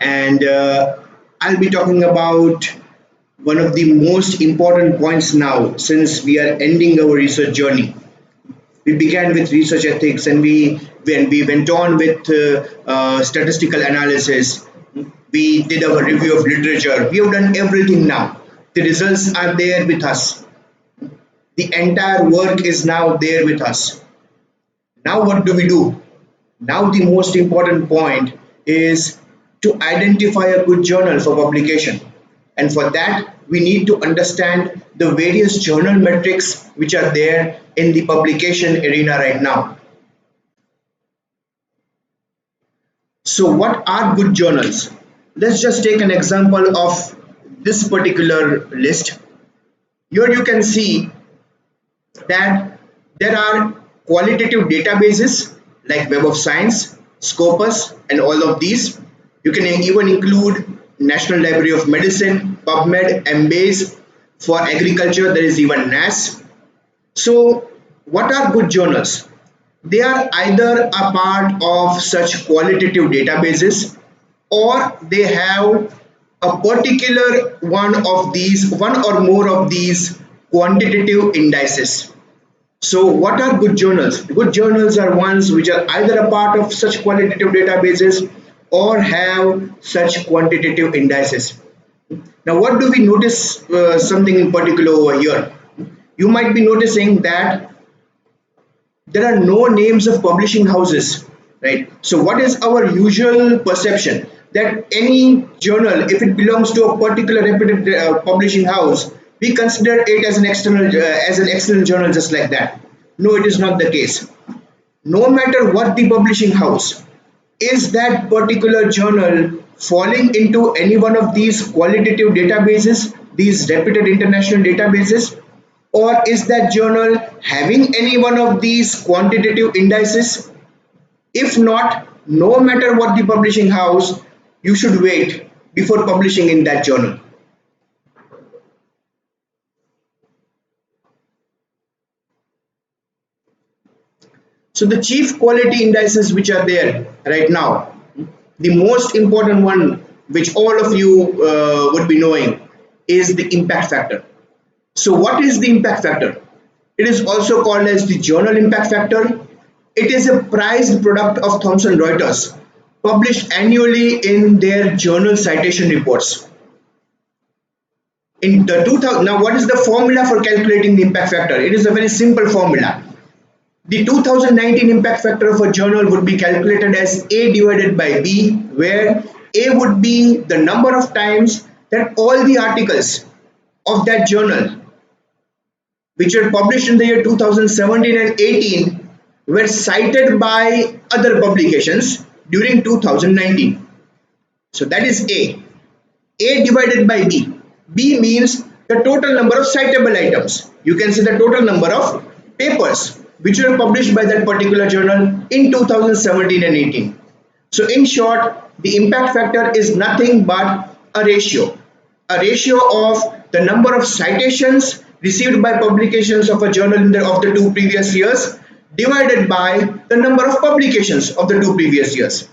and I'll be talking about one of the most important points now since we are ending our research journey. We began with research ethics and we went on with statistical analysis. We did our review of literature. We have done everything now. The results are there with us. The entire work is now there with us. Now what do we do? Now the most important point is to identify a good journal for publication. And for that, we need to understand the various journal metrics which are there in the publication arena right now. So what are good journals? Let's just take an example of this particular list. Here you can see that there are qualitative databases like Web of Science, Scopus, and all of these. You can even include National Library of Medicine, PubMed, Embase. For agriculture, there is even NAS. So, what are good journals? They are either a part of such qualitative databases or they have a particular one or more of these quantitative indices. So what are good journals? Good journals are ones which are either a part of such qualitative databases or have such quantitative indices. Now what do we notice something in particular over here? You might be noticing that there are no names of publishing houses, right? So what is our usual perception? That any journal, if it belongs to a particular reputed publishing house, we consider it as an external journal just like that. No, it is not the case. No matter what the publishing house, is that particular journal falling into any one of these qualitative databases, these reputed international databases, or is that journal having any one of these quantitative indices? If not, no matter what the publishing house, you should wait before publishing in that journal. So the chief quality indices which are there right now, the most important one which all of you would be knowing is the impact factor. So what is the impact factor? It is also called as the journal impact factor. It is a prized product of Thomson Reuters, published annually in their journal citation reports. In the 2000, now what is the formula for calculating the impact factor? It is a very simple formula. The 2019 impact factor of a journal would be calculated as A divided by B, where A would be the number of times that all the articles of that journal which were published in the year 2017 and 18 were cited by other publications during 2019. So that is A. A divided by B. B means the total number of citable items. You can see the total number of papers which were published by that particular journal in 2017 and 18. So in short, the impact factor is nothing but a ratio of the number of citations received by publications of a journal of the two previous years divided by the number of publications of the two previous years.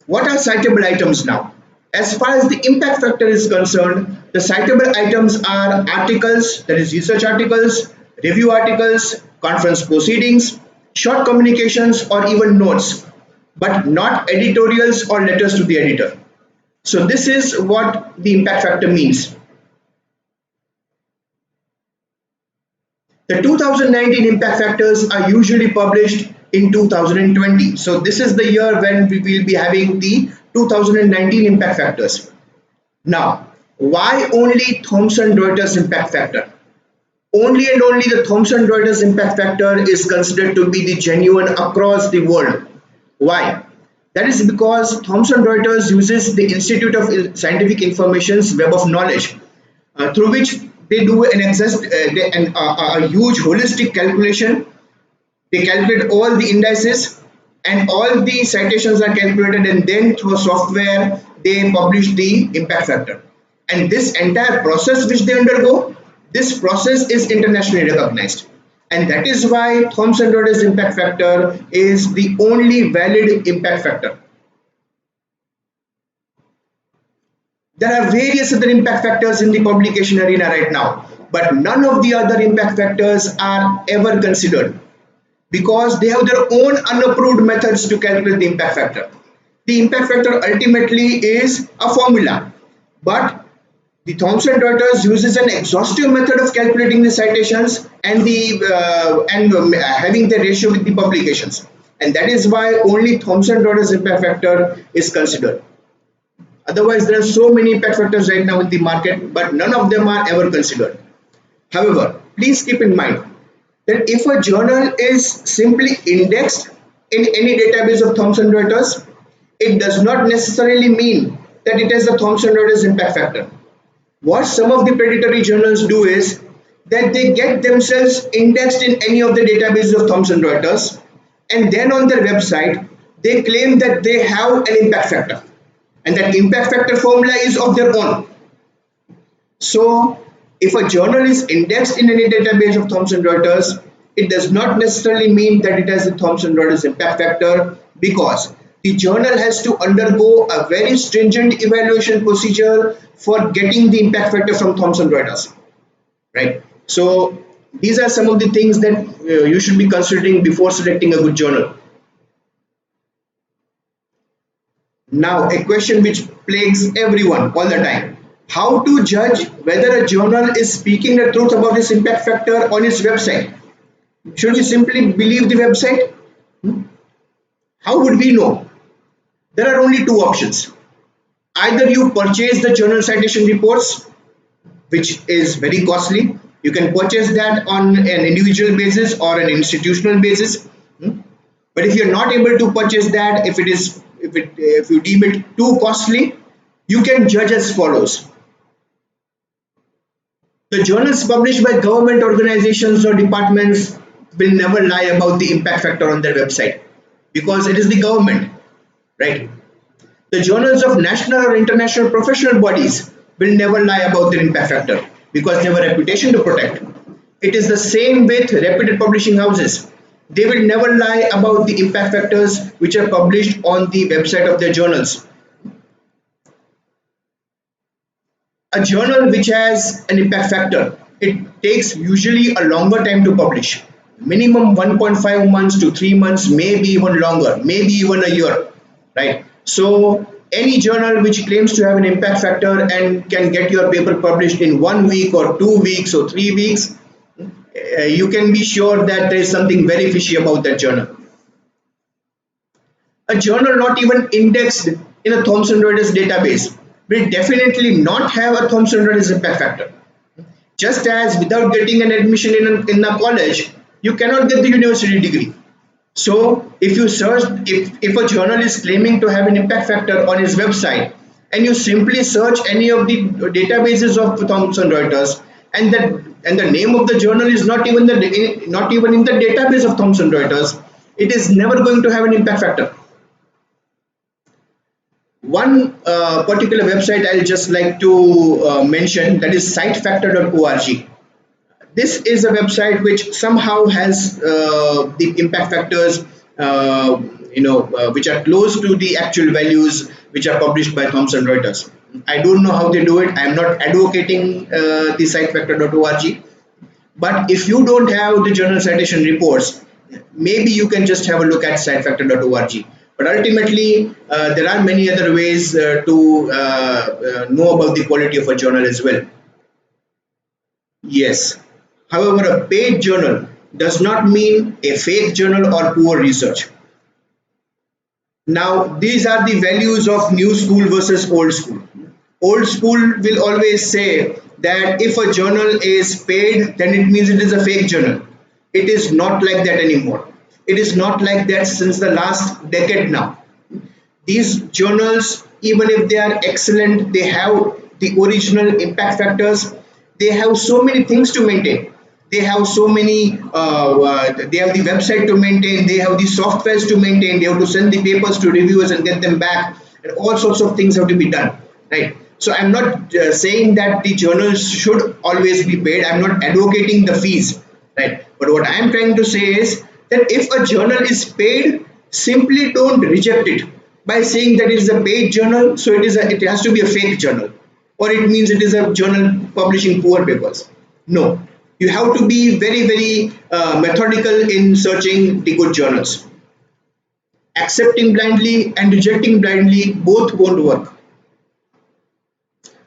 What are citable items now? As far as the impact factor is concerned, the citable items are articles, that is research articles, review articles, conference proceedings, short communications or even notes, but not editorials or letters to the editor. So this is what the impact factor means. The 2019 impact factors are usually published in 2020. So this is the year when we will be having the 2019 impact factors. Now, why only Thomson Reuters impact factor? Only and only the Thomson Reuters impact factor is considered to be the genuine across the world. Why? That is because Thomson Reuters uses the Institute of Scientific Information's Web of Knowledge, through which they do a huge holistic calculation. They calculate all the indices and all the citations are calculated, and then through software they publish the impact factor. And this entire process which they undergo, this process is internationally recognized, and that is why Thomson Reuters impact factor is the only valid impact factor. There are various other impact factors in the publication arena right now, but none of the other impact factors are ever considered because they have their own unapproved methods to calculate the impact factor. The impact factor ultimately is a formula, but the Thomson Reuters uses an exhaustive method of calculating the citations and having the ratio with the publications, and that is why only Thomson Reuters impact factor is considered. Otherwise, there are so many impact factors right now in the market, but none of them are ever considered. However, please keep in mind that if a journal is simply indexed in any database of Thomson Reuters, it does not necessarily mean that it has a Thomson Reuters impact factor. What some of the predatory journals do is that they get themselves indexed in any of the databases of Thomson Reuters, and then on their website they claim that they have an impact factor, and that impact factor formula is of their own. So if a journal is indexed in any database of Thomson Reuters, it does not necessarily mean that it has a Thomson Reuters impact factor, because the journal has to undergo a very stringent evaluation procedure for getting the impact factor from Thomson Reuters, right? So these are some of the things that you should be considering before selecting a good journal. Now, a question which plagues everyone all the time: how to judge whether a journal is speaking the truth about its impact factor on its website? Should we simply believe the website? How would we know? There are only two options. Either you purchase the journal citation reports, which is very costly. You can purchase that on an individual basis or an institutional basis. But if you're not able to purchase that, if you deem it too costly, you can judge as follows. The journals published by government organizations or departments will never lie about the impact factor on their website, because it is the government, right? The journals of national or international professional bodies will never lie about their impact factor because they have a reputation to protect. It is the same with reputed publishing houses. They will never lie about the impact factors which are published on the website of their journals. A journal which has an impact factor, it takes usually a longer time to publish. Minimum 1.5 months to 3 months, maybe even longer, maybe even a year, right? So any journal which claims to have an impact factor and can get your paper published in 1 week or 2 weeks or 3 weeks, you can be sure that there is something very fishy about that journal. A journal not even indexed in a Thomson Reuters database will definitely not have a Thomson Reuters impact factor. Just as without getting an admission in a college, you cannot get the university degree. So if you search, if a journal is claiming to have an impact factor on its website, and you simply search any of the databases of Thomson Reuters, and the name of the journal is not even in the database of Thomson Reuters, it is never going to have an impact factor. One particular website I'll just like to mention, that is sitefactor.org. This is a website which somehow has the impact factors, which are close to the actual values which are published by Thomson Reuters. I don't know how they do it. I am not advocating the sitefactor.org, but if you don't have the journal citation reports, maybe you can just have a look at sitefactor.org. But ultimately, there are many other ways to know about the quality of a journal as well. Yes. However, a paid journal does not mean a fake journal or poor research. Now, these are the values of new school versus old school. Old school will always say that if a journal is paid, then it means it is a fake journal. It is not like that anymore. It is not like that since the last decade now. These journals, even if they are excellent, they have the original impact factors. They have so many things to maintain. They have so many, they have the website to maintain, they have the softwares to maintain, they have to send the papers to reviewers and get them back, and all sorts of things have to be done, right? So I'm not saying that the journals should always be paid. I'm not advocating the fees, right? But what I'm trying to say is that if a journal is paid, simply don't reject it by saying that it is a paid journal, so it has to be a fake journal. or it means it is a journal publishing poor papers. No, you have to be very methodical in searching the good journals. Accepting blindly and rejecting blindly both won't work.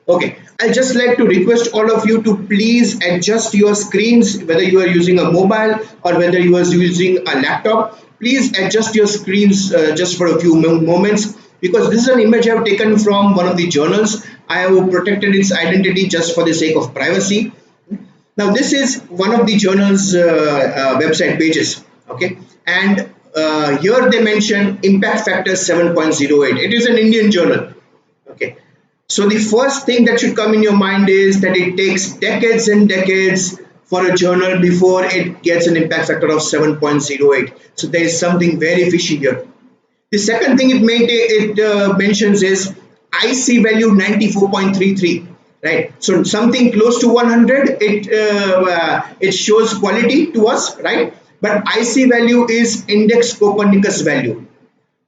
Okay, I just like to request all of you to please adjust your screens, whether you are using a mobile or whether you are using a laptop. Please adjust your screens just for a few moments, because this is an image I have taken from one of the journals. I have protected its identity just for the sake of privacy. Now this is one of the journal's website pages, okay, and here they mention impact factor 7.08. It is an Indian journal, okay. So the first thing that should come in your mind is that it takes decades and decades for a journal before it gets an impact factor of 7.08. So there is something very fishy here. The second thing it mentions is IC value 94.33, right? So something close to 100, it shows quality to us, right? But IC value is index Copernicus value.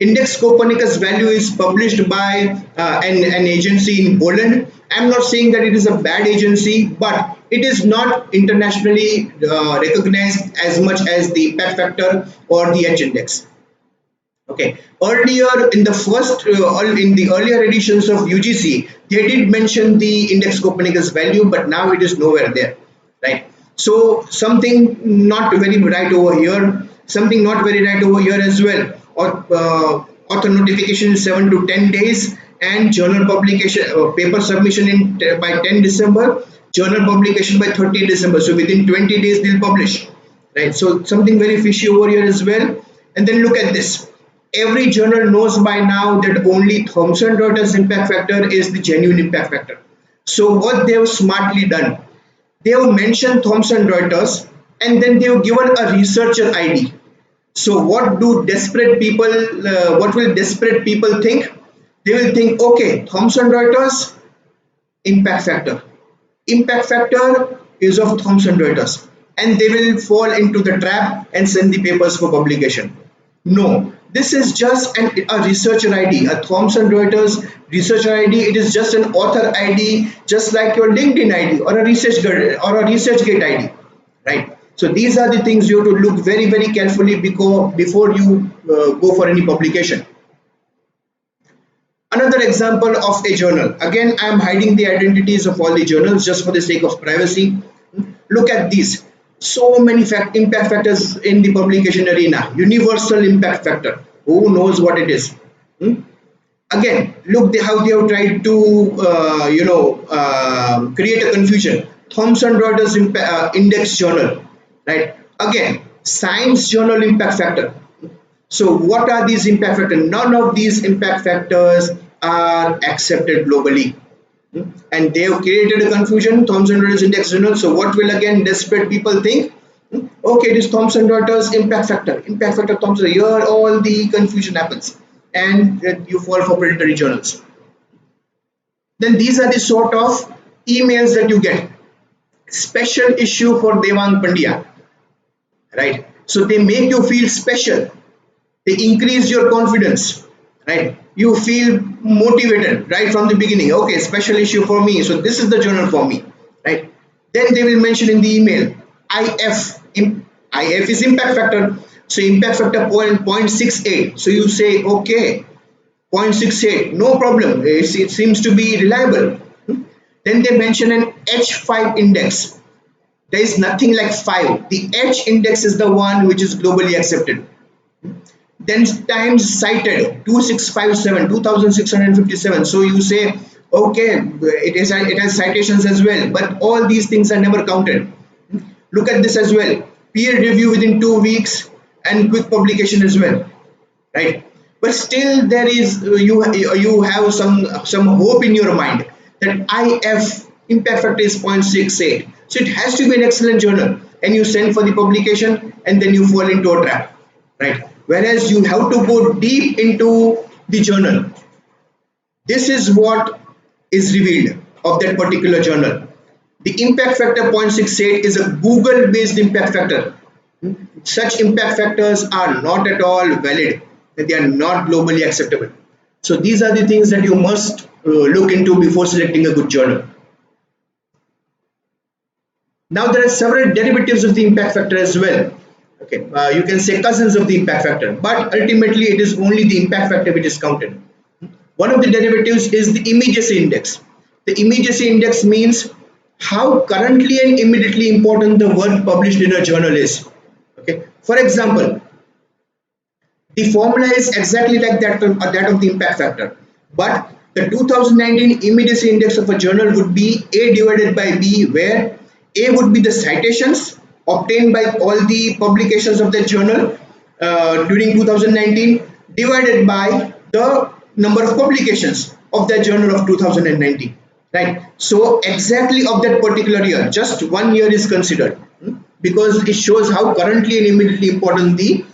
Index Copernicus value is published by an agency in Poland. I'm not saying that it is a bad agency, but it is not internationally recognized as much as the impact factor or the H index. Okay, earlier in the in the earlier editions of UGC, they did mention the index Copernicus value, but now it is nowhere there, right? So something not very right over here, something not very right over here as well. Or author notification in 7 to 10 days, and journal publication paper submission in by 10 December, journal publication by 30 December. So within 20 days they'll publish, right? So something very fishy over here as well. And then look at this. Every journal knows by now that only Thomson Reuters impact factor is the genuine impact factor. So what they have smartly done, they have mentioned Thomson Reuters and then they have given a researcher ID. So what do desperate people, what will desperate people think? They will think, okay, Thomson Reuters, impact factor. Impact factor is of Thomson Reuters. And they will fall into the trap and send the papers for publication. No, this is just a researcher ID, a Thomson Reuters researcher ID. It is just an author ID, just like your LinkedIn ID or a ResearchGate ID, right? So these are the things you have to look very carefully before you go for any publication. Another example of a journal. Again, I am hiding the identities of all the journals just for the sake of privacy. Look at these. So many impact factors in the publication arena. Universal impact factor. Who knows what it is? Again, look how they have tried to create a confusion. Thomson Reuters index journal, right? Again, science journal impact factor. So what are these impact factors? None of these impact factors are accepted globally. And they have created a confusion, Thomson Reuters index journal. So what will again desperate people think? Okay, it is Thomson Reuters impact factor Thomson. Here all the confusion happens and you fall for predatory journals. Then these are the sort of emails that you get. Special issue for Devang Pandya, right? So they make you feel special. They increase your confidence, right? You feel motivated right from the beginning. Okay, special issue for me. So this is the journal for me, right? Then they will mention in the email IF. IF is impact factor. So impact factor 0.68. So you say, okay, 0.68, no problem. It seems to be reliable. Then they mention an H5 index. There is nothing like 5. The H index is the one which is globally accepted. Then times cited 2657. So you say, okay, it has citations as well, but all these things are never counted. Look at this as well. Peer review within 2 weeks and quick publication as well, right? But still there is you have some hope in your mind that IF impact factor is 0.68. So it has to be an excellent journal, and you send for the publication and then you fall into a trap, right? Whereas you have to go deep into the journal. This is what is revealed of that particular journal. The impact factor 0.68 is a Google based impact factor. Such impact factors are not at all valid. They are not globally acceptable. So these are the things that you must look into before selecting a good journal. Now there are several derivatives of the impact factor as well. Okay, you can say cousins of the impact factor, but ultimately it is only the impact factor which is counted. One of the derivatives is the immediacy index. The immediacy index means how currently and immediately important the work published in a journal is. Okay, for example, the formula is exactly like that of the impact factor, but the 2019 immediacy index of a journal would be A divided by B, where A would be the citations obtained by all the publications of the journal during 2019 divided by the number of publications of that journal of 2019, right? So exactly of that particular year, just 1 year is considered, because it shows how currently and immediately important the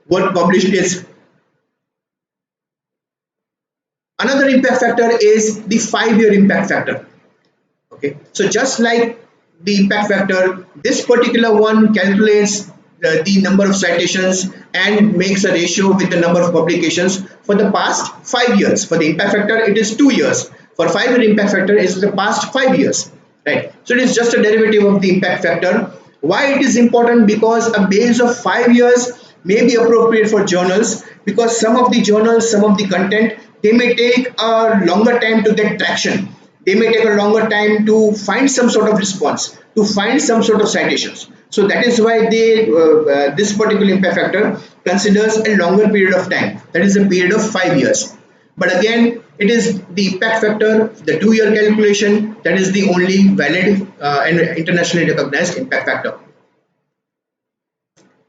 work published is. Another impact factor is the 5-year impact factor. Okay, so just like the impact factor, this particular one calculates the number of citations and makes a ratio with the number of publications for the past 5 years. For the impact factor, it is 2 years. For 5-year impact factor, it is the past 5 years, right? So it is just a derivative of the impact factor. Why it is important? Because a base of 5 years may be appropriate for journals, because some of the journals, some of the content, they may take a longer time to get traction. They may take a longer time to find some sort of response, to find some sort of citations. So that is why this particular impact factor considers a longer period of time, that is a period of 5 years. But again, it is the impact factor, the 2-year calculation, that is the only valid and internationally recognized impact factor.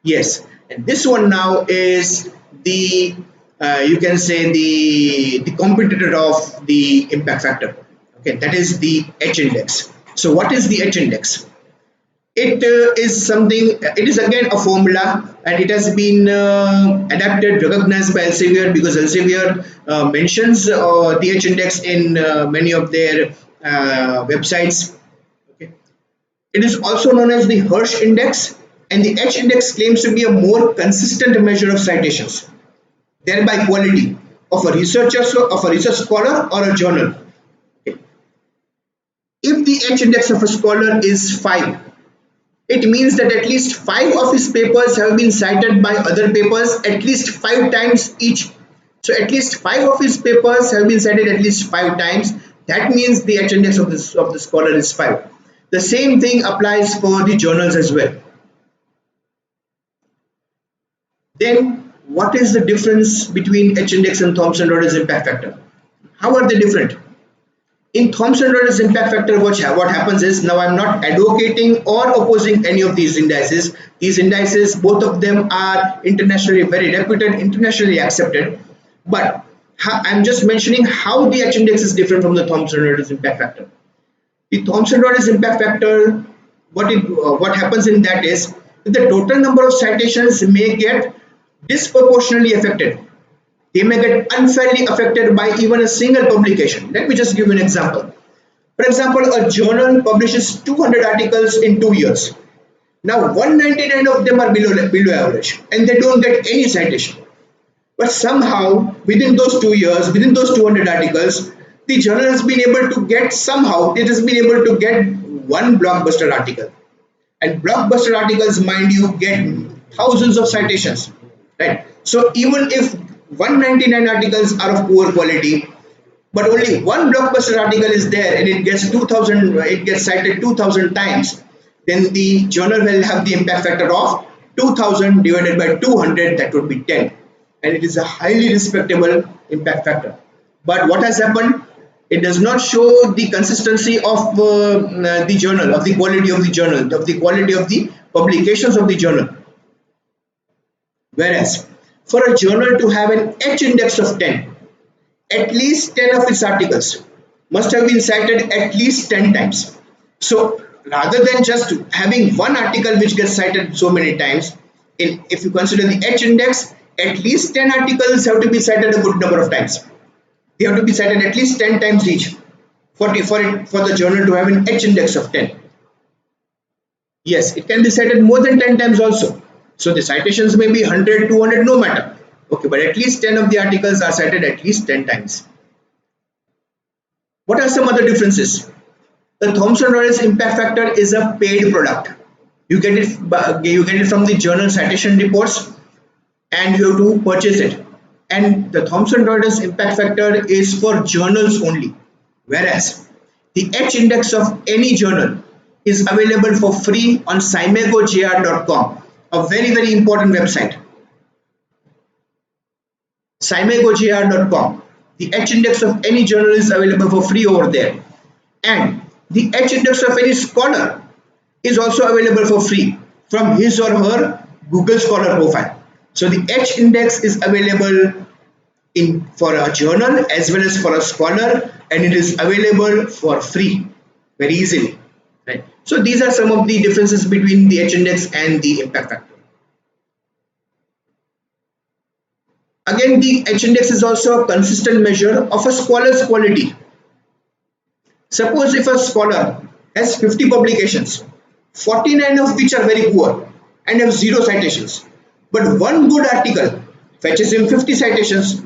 Yes, and this one now is the you can say the competitor of the impact factor. Okay, that is the H index. So what is the H index? It is something, it is again a formula, and it has been adapted, recognized by Elsevier, because Elsevier mentions the H index in many of their websites. Okay. It is also known as the Hirsch index, and the H index claims to be a more consistent measure of citations, thereby quality of a researcher, of a research scholar or a journal. Okay. If the H index of a scholar is 5, it means that at least 5 of his papers have been cited by other papers at least 5 times each. So at least 5 of his papers have been cited at least 5 times. That means the H index of the scholar is 5. The same thing applies for the journals as well. Then what is the difference between H index and Thomson-Reuters impact factor? How are they different? In Thomson-Reuters impact factor, what happens is, now I'm not advocating or opposing any of these indices. These indices, both of them are internationally very reputed, internationally accepted. But I'm just mentioning how the H index is different from the Thomson-Reuters impact factor. The Thomson-Reuters impact factor, what happens in that is, the total number of citations may get disproportionately affected. They may get unfairly affected by even a single publication. Let me just give you an example. For example, a journal publishes 200 articles in 2 years. Now 199 of them are below average, and they don't get any citation. But somehow within those 2 years, within those 200 articles, the journal has been able to get, somehow it has been able to get one blockbuster article. And blockbuster articles, mind you, get thousands of citations, right? So even if 199 articles are of poor quality, but only one blockbuster article is there and it gets cited 2000 times, then the journal will have the impact factor of 2000 divided by 200, that would be 10, and it is a highly respectable impact factor. But what has happened? It does not show the consistency of the journal, of the quality of the journal, of the quality of the publications of the journal. Whereas for a journal to have an H index of 10, at least 10 of its articles must have been cited at least 10 times. So rather than just having one article which gets cited so many times, if you consider the H index, at least 10 articles have to be cited a good number of times. They have to be cited at least 10 times each for the journal to have an H index of 10. Yes, it can be cited more than 10 times also. So the citations may be 100, 200, no matter. Okay, but at least 10 of the articles are cited at least 10 times. What are some other differences? The Thomson Reuters impact factor is a paid product. You get it from the journal citation reports, and you have to purchase it. And the Thomson Reuters impact factor is for journals only, whereas the H index of any journal is available for free on cimegojr.com, a very important website. cimegojr.com. The H index of any journal is available for free over there, and the H index of any scholar is also available for free from his or her Google Scholar profile. So the H index is available in for a journal as well as for a scholar, and it is available for free very easily. Right. So these are some of the differences between the H index and the impact factor. Again, the H index is also a consistent measure of a scholar's quality. Suppose if a scholar has 50 publications, 49 of which are very poor and have zero citations, but one good article fetches him 50 citations,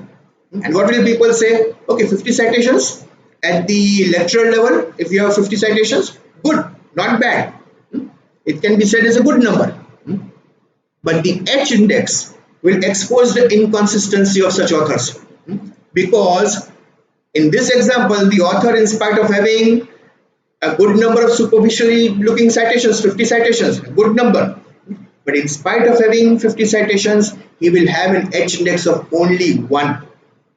and what will people say? Okay, 50 citations at the lecturer level, if you have 50 citations, good, not bad. It can be said as a good number. But the H index will expose the inconsistency of such authors, because in this example, the author, in spite of having a good number of superficially looking citations, 50 citations, a good number, but in spite of having 50 citations, he will have an H index of only 1,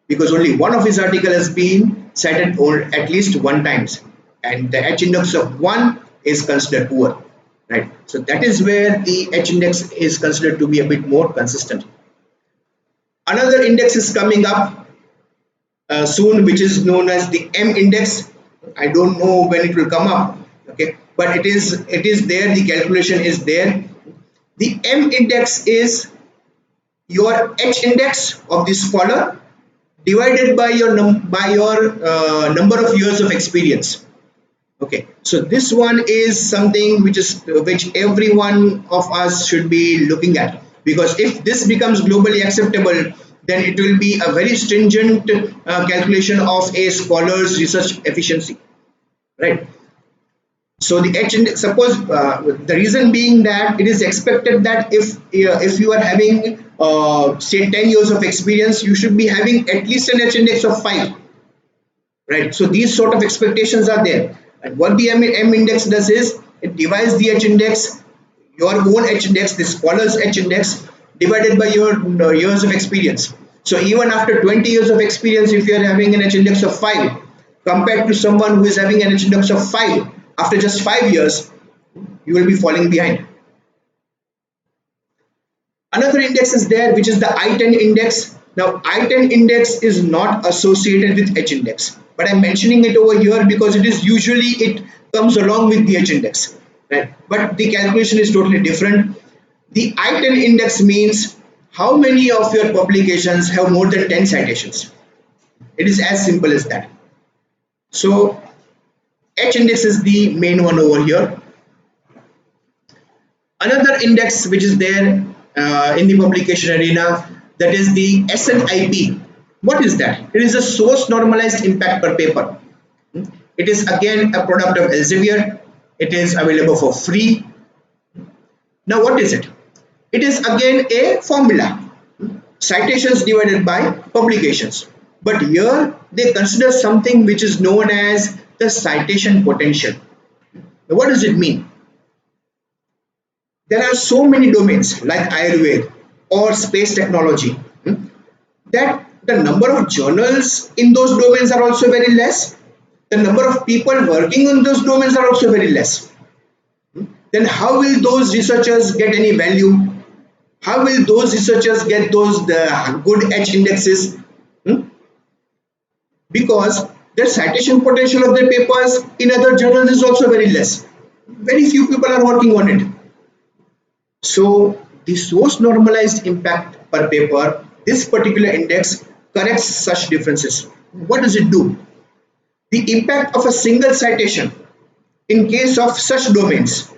because only one of his article has been cited at least one times, and the H index of 1 is considered poor, right? So that is where the H index is considered to be a bit more consistent. Another index is coming up soon, which is known as the M index. I don't know when it will come up, okay, but it is there. The calculation is there. The M index is your H index of the scholar divided by your number of years of experience. Okay, so this one is something which every one of us should be looking at, because if this becomes globally acceptable, then it will be a very stringent calculation of a scholar's research efficiency, right? So the H index, suppose the reason being that it is expected that if you are having say 10 years of experience, you should be having at least an H index of 5, right? So these sort of expectations are there, and what the M index does is it divides the H index, your own H index, the scholar's H index, divided by your years of experience. So even after 20 years of experience, if you are having an H index of 5 compared to someone who is having an H index of 5 after just 5 years, you will be falling behind. Another index is there, which is the I-10 index. Now I-10 index is not associated with H index, but I'm mentioning it over here because it comes along with the H index, right? But the calculation is totally different. The I-10 index means how many of your publications have more than 10 citations. It is as simple as that. So H index is the main one over here. Another index which is there in the publication arena, that is the SNIP. What is that? It is a source normalized impact per paper. It is again a product of Elsevier. It is available for free. Now what is it? It is again a formula, citations divided by publications, but here they consider something which is known as the citation potential. Now what does it mean? There are so many domains like Ayurveda or space technology that the number of journals in those domains are also very less. The number of people working on those domains are also very less. Then how will those researchers get any value? How will those researchers get the good H indexes? Because the citation potential of their papers in other journals is also very less. Very few people are working on it. So the source normalized impact per paper, this particular index corrects such differences. What does it do? The impact of a single citation in case of such domains,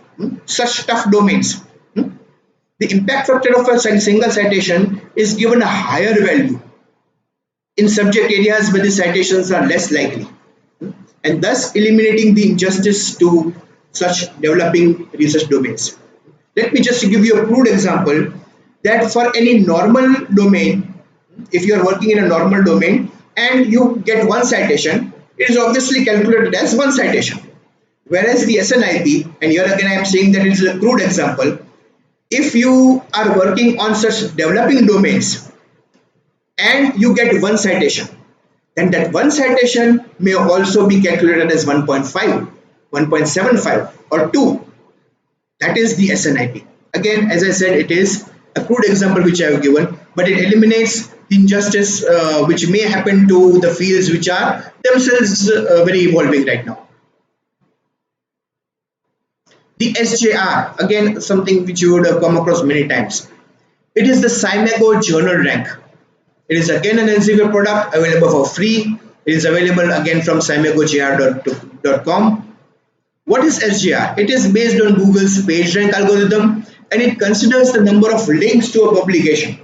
such tough domains, the impact factor of a single citation is given a higher value in subject areas where the citations are less likely. and thus eliminating the injustice to such developing research domains. Let me just give you a crude example that for any normal domain, if you are working in a normal domain and you get one citation, it is obviously calculated as one citation. Whereas the SNIP, and here again I am saying that it is a crude example, if you are working on such developing domains and you get one citation, then that one citation may also be calculated as 1.5, 1.75 or 2. That is the SNIP. Again, as I said, it is a crude example which I have given, but it eliminates the injustice which may happen to the fields which are themselves very evolving right now. The SJR, again something which you would have come across many times. It is the SCImago journal rank. It is again an Elsevier product available for free. It is available again from scimagojr.com. What is SJR? It is based on Google's PageRank algorithm, and it considers the number of links to a publication.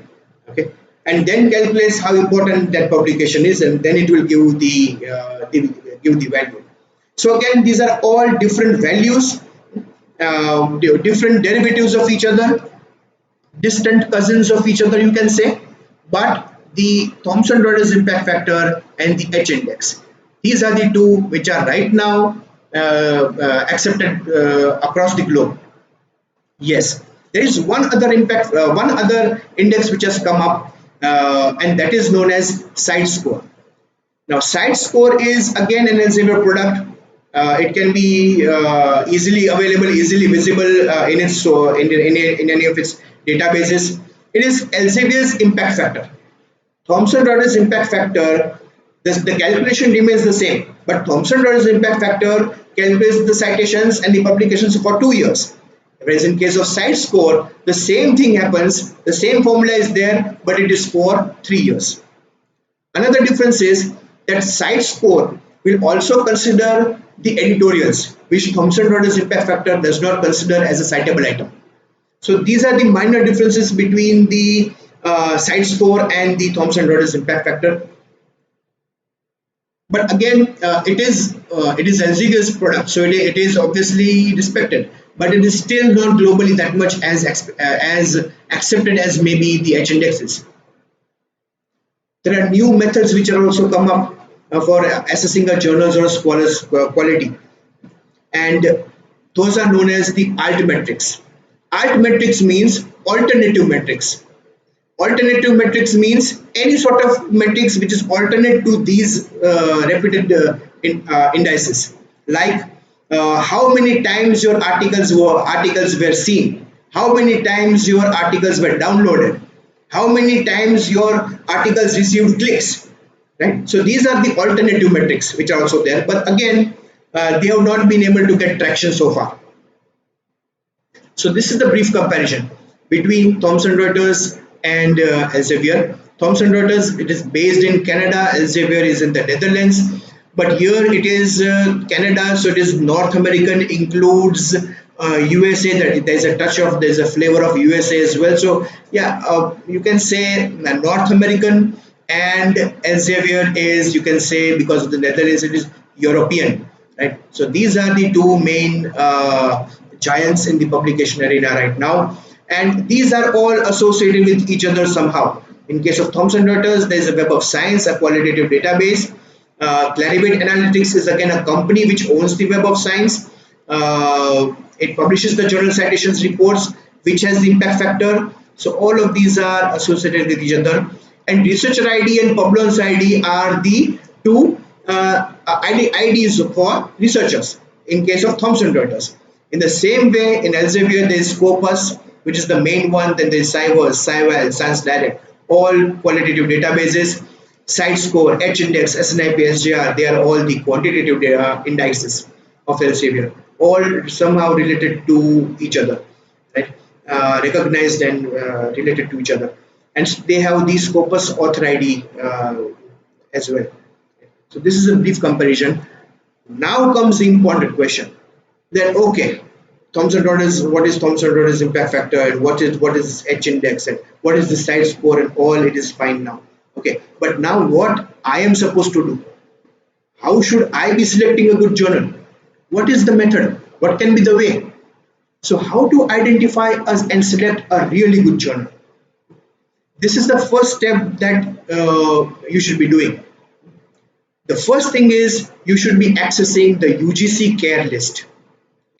Okay, and then calculates how important that publication is, and then it will give the value. So again, these are all different values, different derivatives of each other, distant cousins of each other, you can say, but the Thomson Reuters impact factor and the H index. These are the two which are right now accepted across the globe. Yes, there is one other one other index which has come up, and that is known as site score. Now, site score is again an Elsevier product. It can be easily available, easily visible in its in any of its databases. It is Elsevier's impact factor. Thomson Reuters impact factor, the calculation remains the same, but Thomson Reuters impact factor calculates the citations and the publications for 2 years. Whereas in case of site score, the same thing happens, the same formula is there, but it is for 3 years. Another difference is that site score will also consider the editorials, which Thomson Reuters impact factor does not consider as a citable item. So these are the minor differences between the site score and the Thomson Reuters impact factor. But again, it is Elsevier's product, so it is obviously respected, but it is still not globally that much as accepted as maybe the H indexes. There are new methods which are also come up for assessing a journal's or scholar's quality, and those are known as the alt metrics. Alt metrics means alternative metrics. Alternative metrics means any sort of metrics which is alternate to these repeated indices, like how many times your articles were seen, how many times your articles were downloaded, how many times your articles received clicks, right? So these are the alternative metrics which are also there, but again they have not been able to get traction so far. So this is the brief comparison between Thomson Reuters and Elsevier. Thomson Reuters, it is based in Canada, Elsevier is in the Netherlands, but here it is Canada, so it is North American, includes USA, that there's a flavor of USA as well. So yeah, you can say North American, and Elsevier is, you can say, because of the Netherlands, it is European, right? So these are the two main giants in the publication arena right now, and these are all associated with each other somehow. In case of Thomson Reuters, there is a Web of Science, a qualitative database. Clarivate Analytics is again a company which owns the Web of Science. It publishes the journal citations reports, which has the impact factor. So all of these are associated with each other. And Researcher ID and Publons ID are the two IDs for researchers in case of Thomson Reuters. In the same way, in Elsevier, there is Scopus, which is the main one. Then there is Scival, Science Direct, all qualitative databases. Site score, H index, SNIP, SJR, they are all the quantitative indices of Elsevier, all somehow related to each other, right? Recognized and related to each other. And they have the Scopus author ID as well. So this is a brief comparison. Now comes the important question. Then okay, Thomson Reuters, what is Thomson Reuters impact factor, and what is H index, and what is the site score, and all, it is fine now. Okay, but now what I am supposed to do? How should I be selecting a good journal? What is the method? What can be the way? So how to identify us and select a really good journal? This is the first step that you should be doing. The first thing is you should be accessing the UGC care list.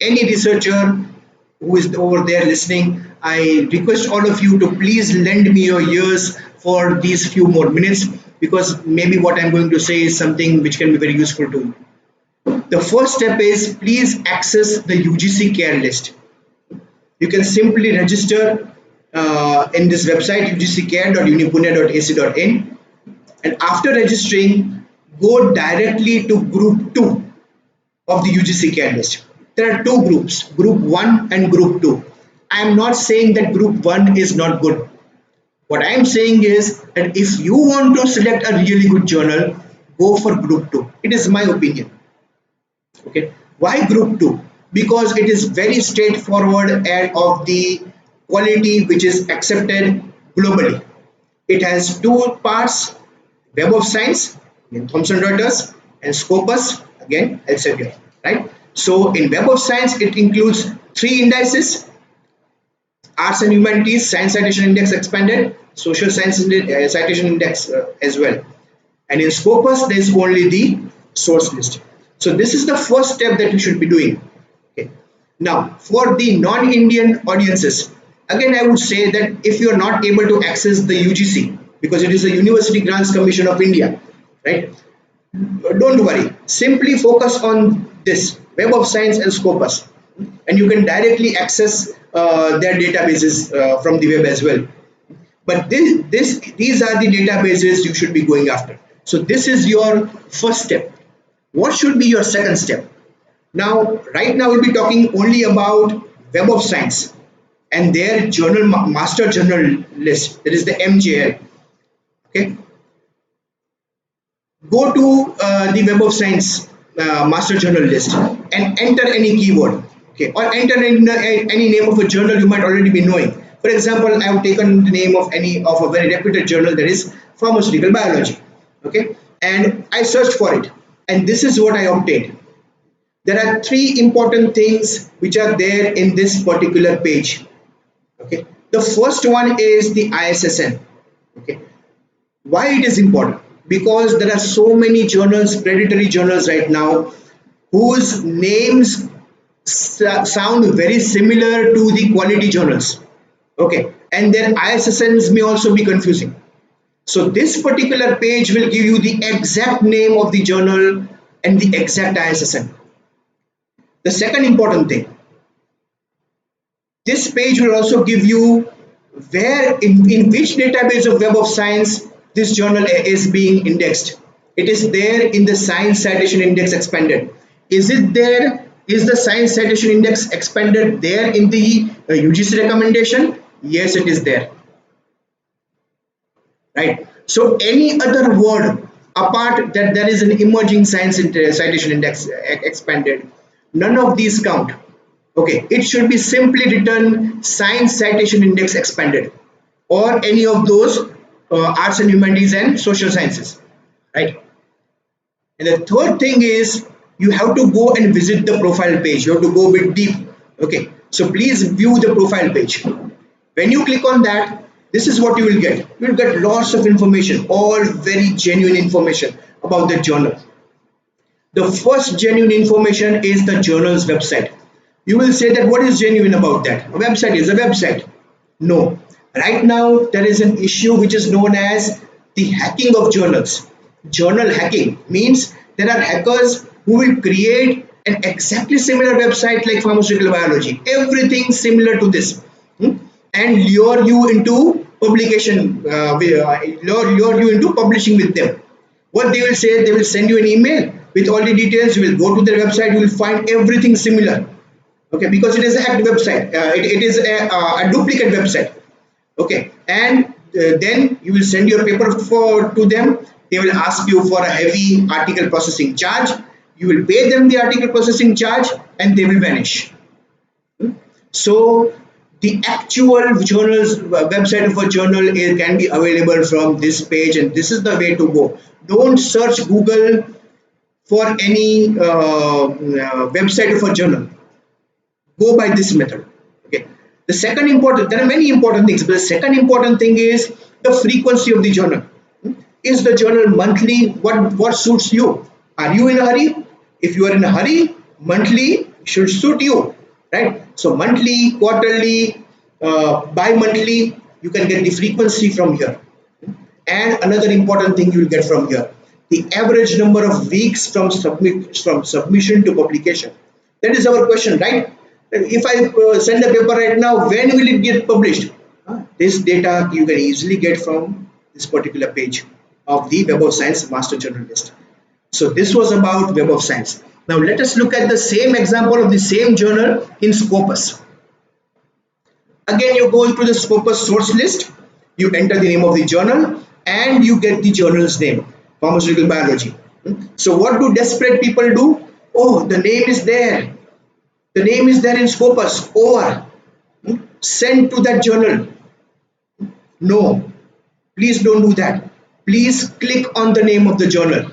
Any researcher who is over there listening, I request all of you to please lend me your ears for these few more minutes, because maybe what I'm going to say is something which can be very useful to you. The first step is please access the UGC care list. You can simply register in this website ugccare.unipune.ac.in, and after registering, go directly to group 2 of the UGC care list. There are two groups, group 1 and group 2. I am not saying that group 1 is not good. What I am saying is that if you want to select a really good journal, go for group 2. It is my opinion. Okay, why group 2? Because it is very straightforward and of the quality which is accepted globally. It has two parts: Web of Science in Thomson Reuters and Scopus, again Elsevier, right? So in Web of Science it includes three indices: Arts and Humanities Science Citation Index Expanded, Social Science Citation Index as well, and in Scopus there is only the source list. So this is the first step that you should be doing. Okay. Now for the non-Indian audiences, again I would say that if you are not able to access the UGC, because it is the University Grants Commission of India, right? Don't worry, simply focus on this Web of Science and Scopus, and you can directly access their databases from the web as well. But these are the databases you should be going after. So this is your first step. What should be your second step? Now, right now we'll be talking only about Web of Science and their journal master journal list. That is the MJL. Okay. Go to the Web of Science master journal list and enter any keyword. Okay, or enter in any name of a journal you might already be knowing. For example, I have taken the name of a very reputed journal, that is Pharmaceutical Biology. Okay, and I searched for it, and this is what I obtained. There are three important things which are there in this particular page. Okay, the first one is the ISSN. Okay, why it is important? Because there are so many journals, predatory journals right now, whose names sound very similar to the quality journals. Okay, and their ISSNs may also be confusing. So this particular page will give you the exact name of the journal and the exact ISSN. The second important thing, this page will also give you where in which database of Web of Science this journal is being indexed. It is there in the Science Citation Index Expanded. Is it there? Is the Science Citation Index Expanded there in the UGC recommendation? Yes, it is there. Right. So any other word apart that there is an emerging Science Citation Index Expanded, none of these count. Okay, it should be simply written Science Citation Index Expanded, or any of those Arts and Humanities and Social Sciences, right? And the third thing is you have to go and visit the profile page. You have to go a bit deep. Okay, so please view the profile page. When you click on that, this is what you will get. You will get lots of information, all very genuine information about the journal. The first genuine information is the journal's website. You will say that what is genuine about that? A website is a website. No. Right now there is an issue which is known as the hacking of journals. Journal hacking means there are hackers who will create an exactly similar website like Pharmaceutical Biology, everything similar to this, and lure you into publication, lure you into publishing with them. What they will say, they will send you an email with all the details. You will go to their website, you will find everything similar. Okay, because it is a hacked website, it is a duplicate website. Okay, and then you will send your paper to them. They will ask you for a heavy article processing charge. You will pay them the article processing charge and they will vanish. So the actual journal's website of a journal can be available from this page, and this is the way to go. Don't search Google for any website of a journal, go by this method. Okay. The second important, there are many important things, but the second important thing is the frequency of the journal. Is the journal monthly? What suits you? Are you in a hurry? If you are in a hurry, monthly should suit you, right? So monthly, quarterly, bi-monthly, you can get the frequency from here. And another important thing you will get from here, the average number of weeks from submission to publication. That is our question, right? If I send a paper right now, when will it get published? This data you can easily get from this particular page of the Web of Science Master Journal list. So this was about Web of Science. Now let us look at the same example of the same journal in Scopus. Again, you go into the Scopus source list, you enter the name of the journal, and you get the journal's name, Pharmaceutical Biology. So what do desperate people do? Oh, the name is there. The name is there in Scopus. Over. Send to that journal. No, please don't do that. Please click on the name of the journal.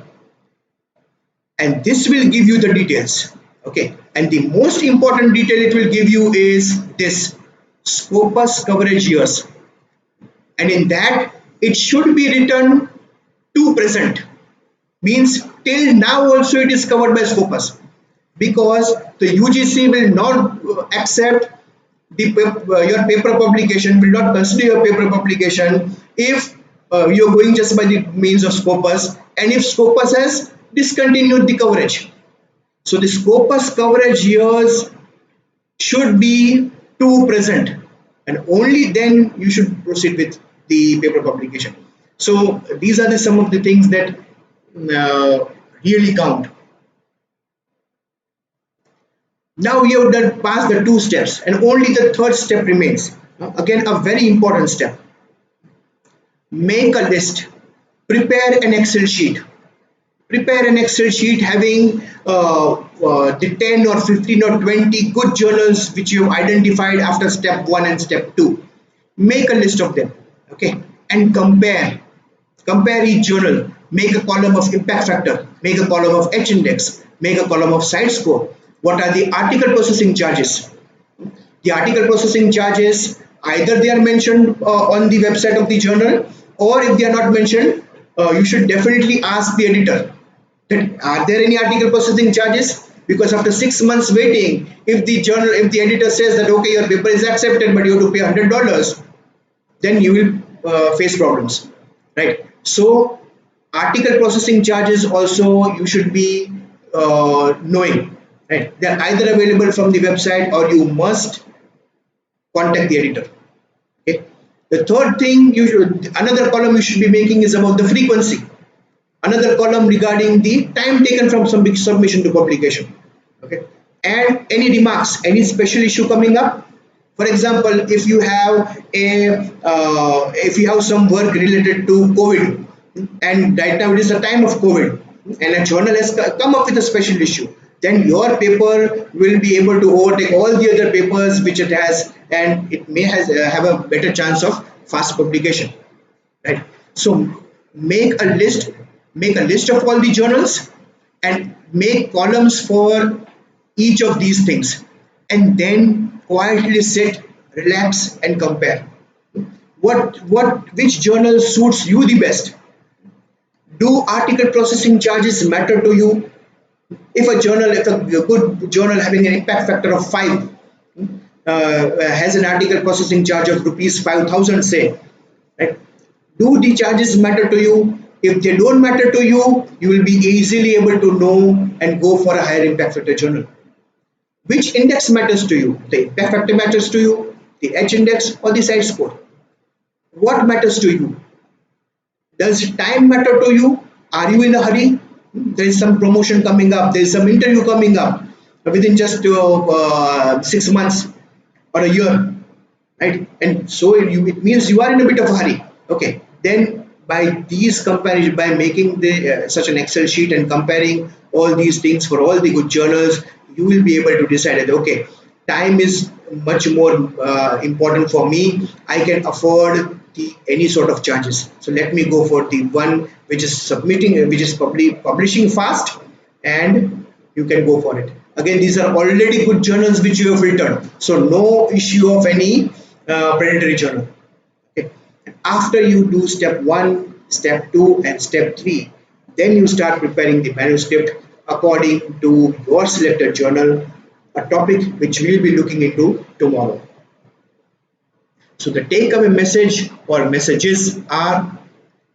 And this will give you the details. Okay. And the most important detail it will give you is this Scopus coverage years. And in that, it should be written to present. Means till now also it is covered by Scopus. Because the UGC will not accept your paper publication, will not consider your paper publication if you are going just by the means of Scopus, and if Scopus has discontinued the coverage. So the Scopus coverage years should be to present, and only then you should proceed with the paper publication. So these are some of the things that really count. Now we have done past the 2 steps, and only the third step remains. Again, a very important step. Make a list. Prepare an Excel sheet. Prepare an Excel sheet having the 10 or 15 or 20 good journals which you have identified after step 1 and step 2. Make a list of them, okay, and compare. Compare each journal. Make a column of impact factor. Make a column of H index. Make a column of site score. What are the article processing charges? The article processing charges, either they are mentioned on the website of the journal, or if they are not mentioned, you should definitely ask the editor that are there any article processing charges? Because after 6 months waiting, if the editor says that okay, your paper is accepted but you have to pay $100, then you will face problems, right? So article processing charges also you should be knowing. Right. They are either available from the website or you must contact the editor. Okay. The third thing another column you should be making is about the frequency. Another column regarding the time taken from submission to publication. Okay. And any remarks, any special issue coming up. For example, if you have some work related to COVID, and right now it is the time of COVID, and a journal has come up with a special issue, then your paper will be able to overtake all the other papers which it has, and it may have a better chance of fast publication, right? So make a list of all the journals and make columns for each of these things, and then quietly sit, relax and compare. Which journal suits you the best? Do article processing charges matter to you? If a good journal having an impact factor of 5 has an article processing charge of rupees 5,000, say, right? Do the charges matter to you? If they don't matter to you, you will be easily able to know and go for a higher impact factor journal. Which index matters to you? The impact factor matters to you, the H index or the site score? What matters to you? Does time matter to you? Are you in a hurry? There is some promotion coming up, there is some interview coming up within just 6 months or a year, right? And so it means you are in a bit of a hurry. Okay, then by these comparison, by making such an Excel sheet and comparing all these things for all the good journals, you will be able to decide that okay, time is much more important for me. I can afford any sort of charges. So let me go for the one which is publishing fast and you can go for it. Again, these are already good journals which you have filtered, so no issue of any predatory journal. Okay. After you do step 1, step 2 and step 3, then you start preparing the manuscript according to your selected journal, a topic which we'll be looking into tomorrow. So the takeaway message or messages are: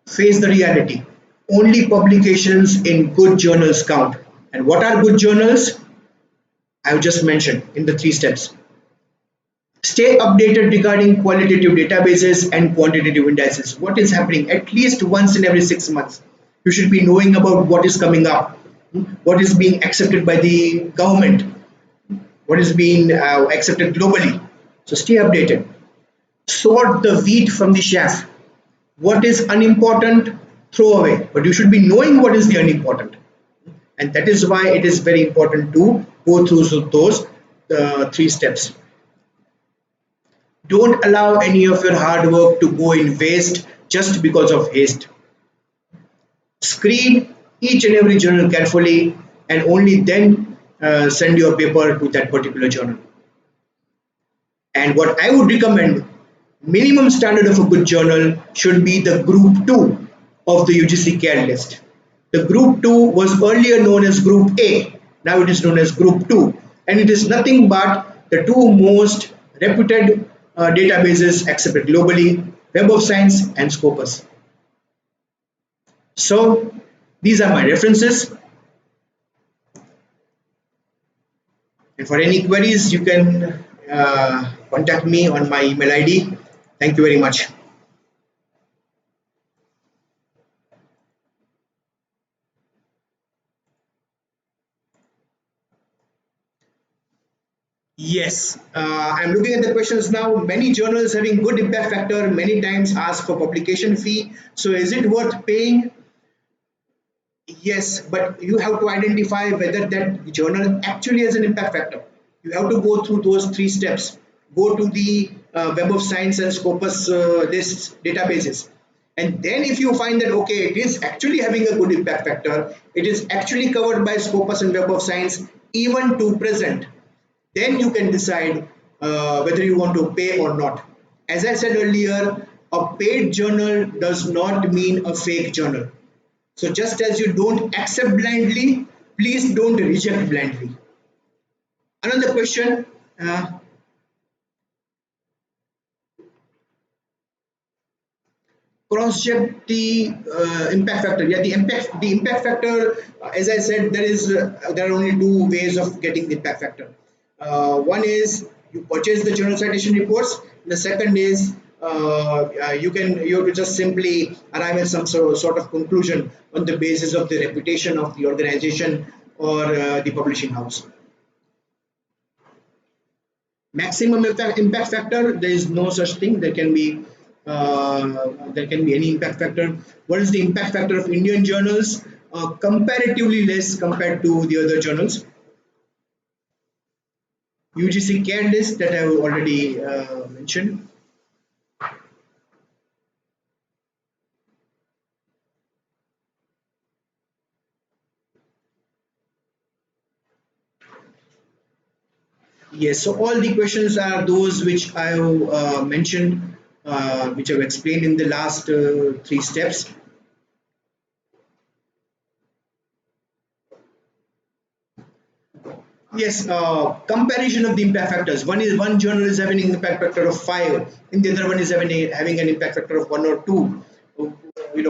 face the reality. Only publications in good journals count. And what are good journals? I've just mentioned in the 3 steps. Stay updated regarding qualitative databases and quantitative indices. What is happening? At least once in every 6 months, you should be knowing about what is coming up, what is being accepted by the government, what is being accepted globally. So stay updated. Sort the wheat from the chaff. What is unimportant, throw away. But you should be knowing what is the unimportant. And that is why it is very important to go through those 3 steps. Don't allow any of your hard work to go in waste just because of haste. Screen each and every journal carefully and only then send your paper to that particular journal. And what I would recommend, minimum standard of a good journal should be the group 2 of the UGC CAD list. The group 2 was earlier known as group A, now it is known as group 2, and it is nothing but the 2 most reputed databases accepted globally, Web of Science and Scopus. So these are my references, and for any queries you can contact me on my email ID. Thank you very much. Yes, I'm looking at the questions now. Many journals having good impact factor many times ask for publication fee. So is it worth paying? Yes, but you have to identify whether that journal actually has an impact factor. You have to go through those 3 steps. Go to the Web of Science and Scopus lists databases. And then if you find that, okay, it is actually having a good impact factor, it is actually covered by Scopus and Web of Science even to present, then you can decide whether you want to pay or not. As I said earlier, a paid journal does not mean a fake journal. So just as you don't accept blindly, please don't reject blindly. Another question, cross-check the impact factor. Yeah, the impact factor. As I said, there are only 2 ways of getting the impact factor. One is you purchase the journal citation reports. The second is you have to just simply arrive at some sort of conclusion on the basis of the reputation of the organization or the publishing house. Maximum impact factor, there is no such thing. There can be any impact factor. What is the impact factor of Indian journals? Comparatively less compared to the other journals. UGC CAD list that I have already mentioned. Yes, so all the questions are those which I have mentioned, which I've explained in the last 3 steps. Yes, comparison of the impact factors. One journal is having an impact factor of 5, and the other one is having an impact factor of 1 or 2.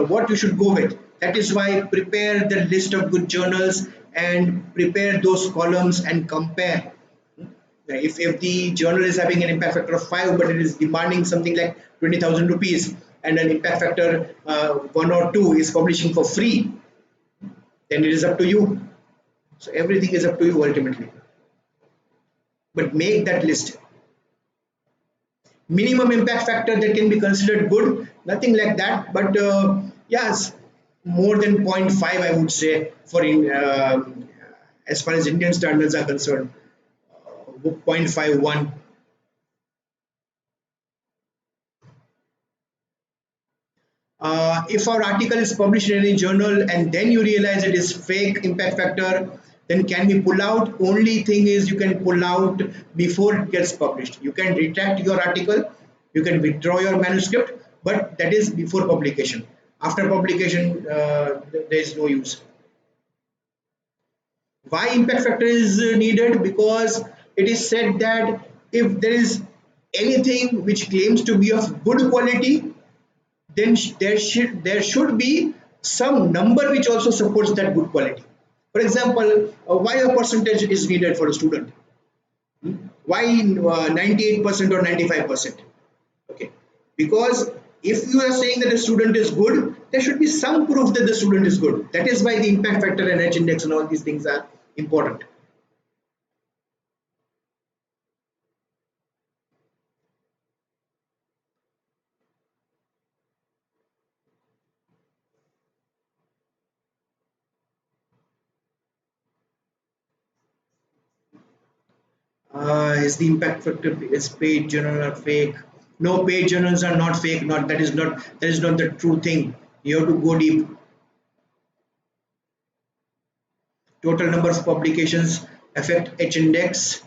What you should go with. That is why prepare the list of good journals and prepare those columns and compare. If the journal is having an impact factor of 5, but it is demanding something like 20,000 rupees, and an impact factor 1 or 2 is publishing for free, then it is up to you. So everything is up to you ultimately. But make that list. Minimum impact factor that can be considered good, nothing like that. But yes, more than 0.5, I would say, for as far as Indian standards are concerned, 0.51. If our article is published in any journal and then you realize it is fake impact factor, then can we pull out? Only thing is you can pull out before it gets published. You can retract your article, you can withdraw your manuscript, but that is before publication. After publication, there is no use. Why impact factor is needed? Because it is said that if there is anything which claims to be of good quality, then there should be some number which also supports that good quality. For example, why a percentage is needed for a student? Why 98% or 95%? Okay, because if you are saying that a student is good, there should be some proof that the student is good. That is why the impact factor and H index and all these things are important. Is the impact factor is paid journal or fake? No, paid journals are not fake. Not that is not the true thing. You have to go deep. Total number of publications affect H index.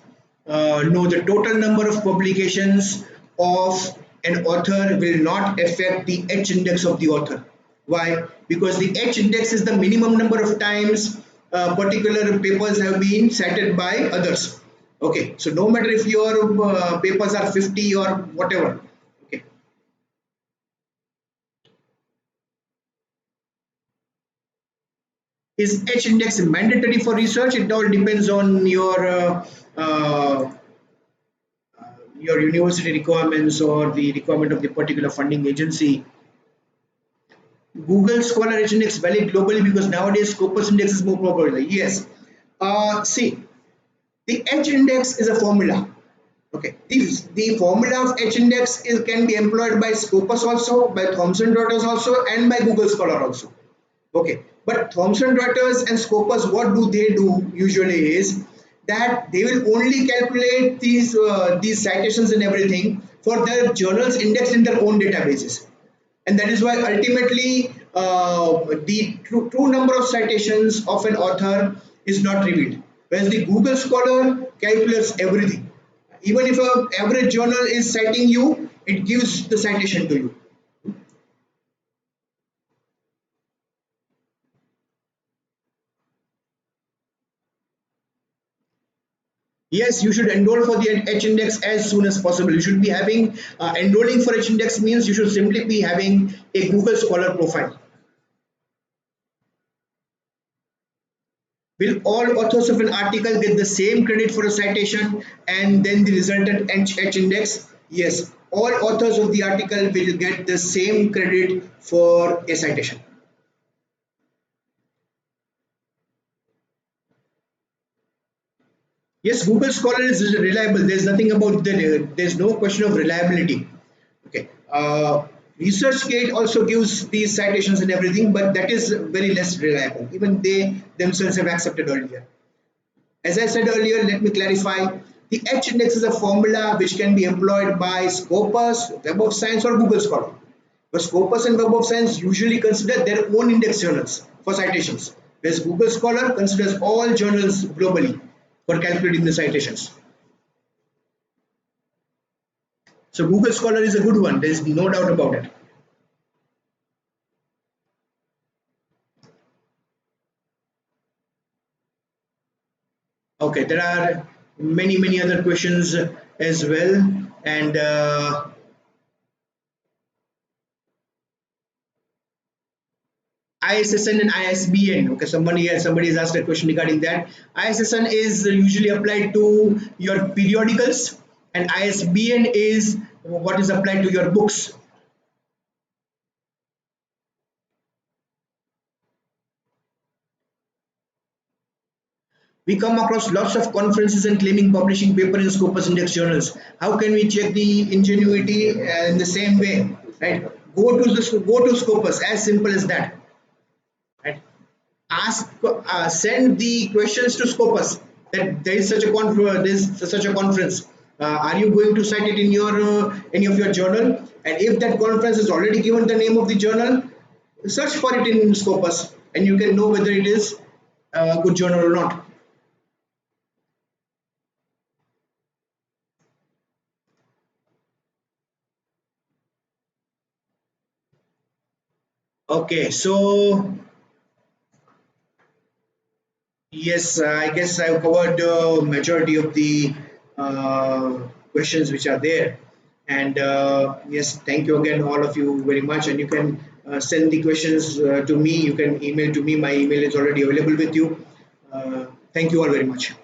No, the total number of publications of an author will not affect the H index of the author. Why? Because the H index is the minimum number of times particular papers have been cited by others. Okay, so no matter if your papers are 50 or whatever. Okay, is H index mandatory for research? It all depends on your university requirements or the requirement of the particular funding agency. Google Scholar H index valid globally because nowadays Scopus index is more popular. Yes. See, the H index is a formula. Okay. The formula of H index can be employed by Scopus also, by Thomson Reuters also, and by Google Scholar also. Okay, but Thomson Reuters and Scopus, what do they do usually is that they will only calculate these citations and everything for their journals indexed in their own databases, and that is why ultimately the true number of citations of an author is not revealed. Whereas the Google Scholar calculates everything. Even if an average journal is citing you, it gives the citation to you. Yes, you should enroll for the H index as soon as possible. You should be having enrolling for H index means you should simply be having a Google Scholar profile. Will all authors of an article get the same credit for a citation and then the resultant H index? Yes, all authors of the article will get the same credit for a citation. Yes, Google Scholar is reliable. There's nothing about that. There's no question of reliability. Okay. ResearchGate also gives these citations and everything, but that is very less reliable. Even they themselves have accepted earlier. As I said earlier, let me clarify. The H index is a formula which can be employed by Scopus, Web of Science, or Google Scholar. But Scopus and Web of Science usually consider their own index journals for citations, whereas Google Scholar considers all journals globally for calculating the citations. So Google Scholar is a good one. There is no doubt about it. Okay, there are many other questions as well, and ISSN and ISBN. Okay, somebody has asked a question regarding that. ISSN is usually applied to your periodicals, and ISBN is what is applied to your books. We come across lots of conferences and claiming publishing paper in Scopus Index journals. How can we check the ingenuity in the same way? Right? Go to Scopus. As simple as that. Right? Send the questions to Scopus that there is such a conference. Are you going to cite it in your any of your journal? And if that conference is already given the name of the journal, search for it in Scopus, and you can know whether it is a good journal or not. Okay, so yes, I guess I've covered the majority of the questions which are there. And yes, thank you again, all of you very much. And you can send the questions to me. You can email to me. My email is already available with you. Thank you all very much.